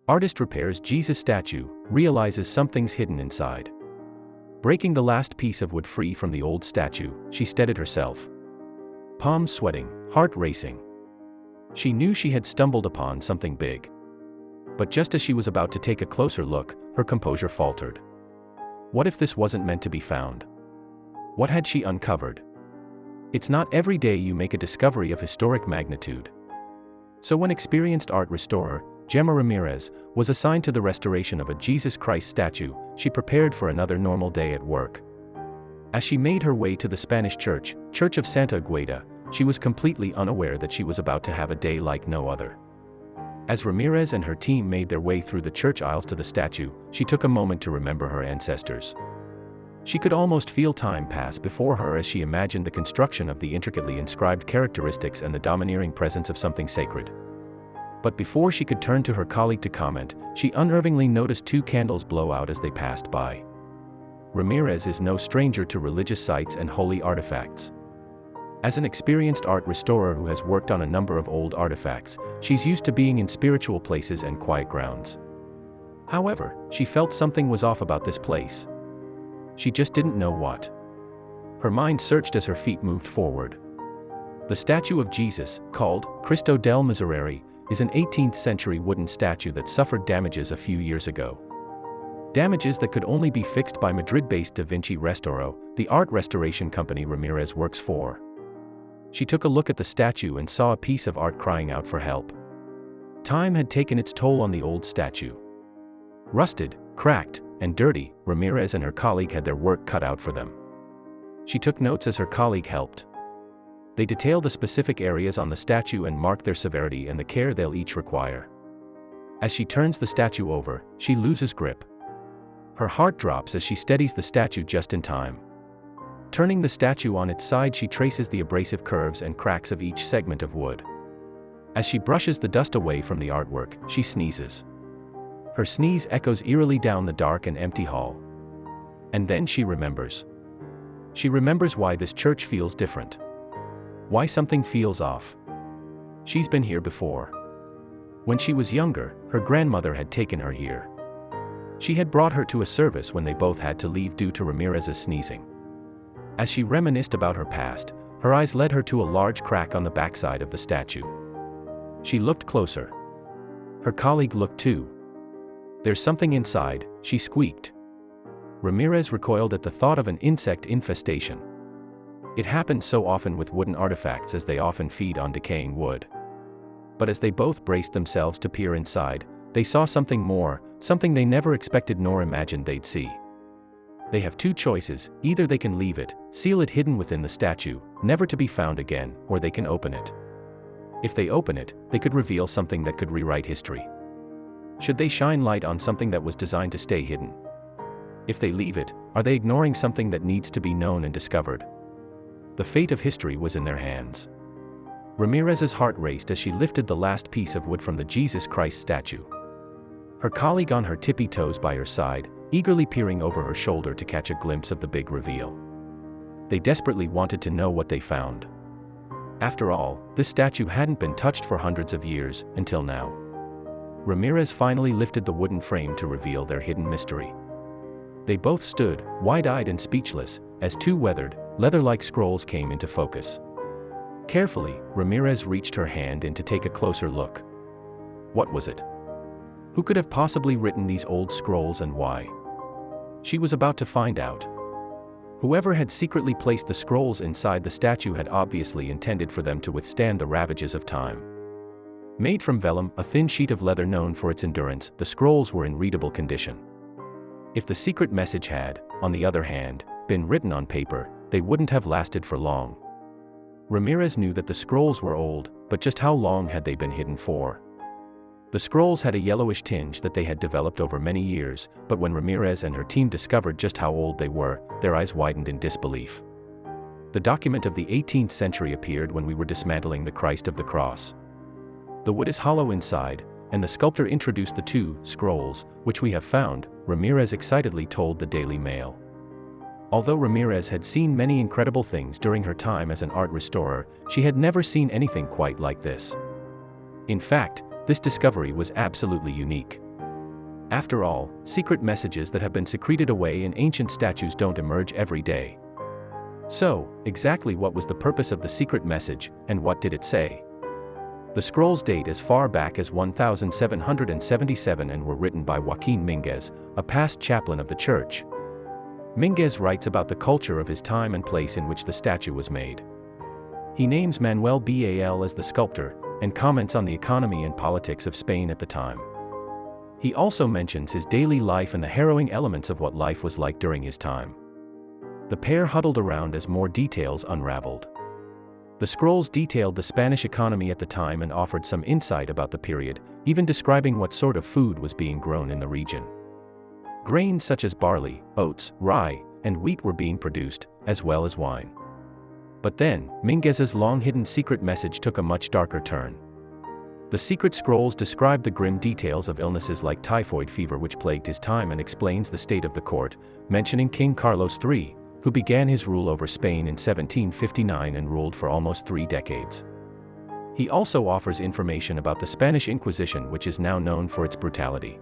Artist repairs Jesus statue, realizes something's hidden inside. Breaking the last piece of wood free from the old statue, she steadied herself. Palms sweating, heart racing. She knew she had stumbled upon something big. But just as she was about to take a closer look, her composure faltered. What if this wasn't meant to be found? What had she uncovered? It's not every day you make a discovery of historic magnitude. So when experienced art restorer, Gemma Ramirez, was assigned to the restoration of a Jesus Christ statue, she prepared for another normal day at work. As she made her way to the Spanish church, Church of Santa Agueda, she was completely unaware that she was about to have a day like no other. As Ramirez and her team made their way through the church aisles to the statue, she took a moment to remember her ancestors. She could almost feel time pass before her as she imagined the construction of the intricately inscribed characteristics and the domineering presence of something sacred. But before she could turn to her colleague to comment, she unnervingly noticed two candles blow out as they passed by. Ramirez is no stranger to religious sites and holy artifacts. As an experienced art restorer who has worked on a number of old artifacts, she's used to being in spiritual places and quiet grounds. However, she felt something was off about this place. She just didn't know what. Her mind searched as her feet moved forward. The statue of Jesus, called Cristo del Miserere, is an 18th century wooden statue that suffered damages a few years ago. Damages that could only be fixed by Madrid-based Da Vinci Restauro, the art restoration company Ramirez works for. She took a look at the statue and saw a piece of art crying out for help. Time had taken its toll on the old statue. Rusted, cracked, and dirty, Ramirez and her colleague had their work cut out for them. She took notes as her colleague helped. They detail the specific areas on the statue and mark their severity and the care they'll each require. As she turns the statue over, she loses grip. Her heart drops as she steadies the statue just in time. Turning the statue on its side, she traces the abrasive curves and cracks of each segment of wood. As she brushes the dust away from the artwork, she sneezes. Her sneeze echoes eerily down the dark and empty hall. And then she remembers. She remembers why this church feels different. Why something feels off. She's been here before. When she was younger, her grandmother had taken her here. She had brought her to a service when they both had to leave due to Ramirez's sneezing. As she reminisced about her past, her eyes led her to a large crack on the backside of the statue. She looked closer. Her colleague looked too. "There's something inside," she squeaked. Ramirez recoiled at the thought of an insect infestation. It happened so often with wooden artifacts as they often feed on decaying wood. But as they both braced themselves to peer inside, they saw something more, something they never expected nor imagined they'd see. They have two choices: either they can leave it, seal it hidden within the statue, never to be found again, or they can open it. If they open it, they could reveal something that could rewrite history. Should they shine light on something that was designed to stay hidden? If they leave it, are they ignoring something that needs to be known and discovered? The fate of history was in their hands. Ramirez's heart raced as she lifted the last piece of wood from the Jesus Christ statue. Her colleague on her tippy toes by her side, eagerly peering over her shoulder to catch a glimpse of the big reveal. They desperately wanted to know what they found. After all, this statue hadn't been touched for hundreds of years, until now. Ramirez finally lifted the wooden frame to reveal their hidden mystery. They both stood, wide-eyed and speechless, as two weathered, leather-like scrolls came into focus. Carefully, Ramirez reached her hand in to take a closer look. What was it? Who could have possibly written these old scrolls and why? She was about to find out. Whoever had secretly placed the scrolls inside the statue had obviously intended for them to withstand the ravages of time. Made from vellum, a thin sheet of leather known for its endurance, the scrolls were in readable condition. If the secret message had, on the other hand, been written on paper, they wouldn't have lasted for long. Ramirez knew that the scrolls were old, but just how long had they been hidden for? The scrolls had a yellowish tinge that they had developed over many years, but when Ramirez and her team discovered just how old they were, their eyes widened in disbelief. The document of the 18th century appeared when we were dismantling the Christ of the Cross. The wood is hollow inside, and the sculptor introduced the two scrolls, which we have found, Ramirez excitedly told the Daily Mail. Although Ramirez had seen many incredible things during her time as an art restorer, she had never seen anything quite like this. In fact, this discovery was absolutely unique. After all, secret messages that have been secreted away in ancient statues don't emerge every day. So, exactly what was the purpose of the secret message, and what did it say? The scrolls date as far back as 1777 and were written by Joaquin Minguez, a past chaplain of the church. Minguez writes about the culture of his time and place in which the statue was made. He names Manuel Bal as the sculptor, and comments on the economy and politics of Spain at the time. He also mentions his daily life and the harrowing elements of what life was like during his time. The pair huddled around as more details unraveled. The scrolls detailed the Spanish economy at the time and offered some insight about the period, even describing what sort of food was being grown in the region. Grains such as barley, oats, rye, and wheat were being produced, as well as wine. But then, Minguez's long-hidden secret message took a much darker turn. The secret scrolls described the grim details of illnesses like typhoid fever which plagued his time and explains the state of the court, mentioning King Carlos III, who began his rule over Spain in 1759 and ruled for almost 3 decades. He also offers information about the Spanish Inquisition, which is now known for its brutality.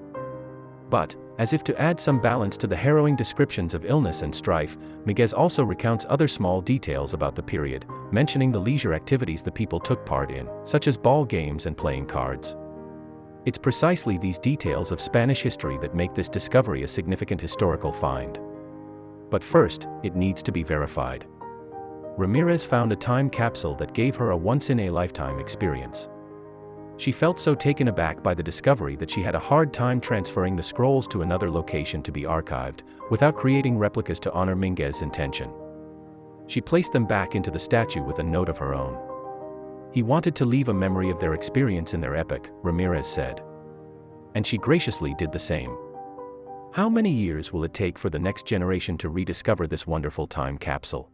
But, as if to add some balance to the harrowing descriptions of illness and strife, Minguez also recounts other small details about the period, mentioning the leisure activities the people took part in, such as ball games and playing cards. It's precisely these details of Spanish history that make this discovery a significant historical find. But first, it needs to be verified. Ramirez found a time capsule that gave her a once-in-a-lifetime experience. She felt so taken aback by the discovery that she had a hard time transferring the scrolls to another location to be archived, without creating replicas to honor Minguez's intention. She placed them back into the statue with a note of her own. He wanted to leave a memory of their experience in their epoch, Ramirez said. And she graciously did the same. How many years will it take for the next generation to rediscover this wonderful time capsule?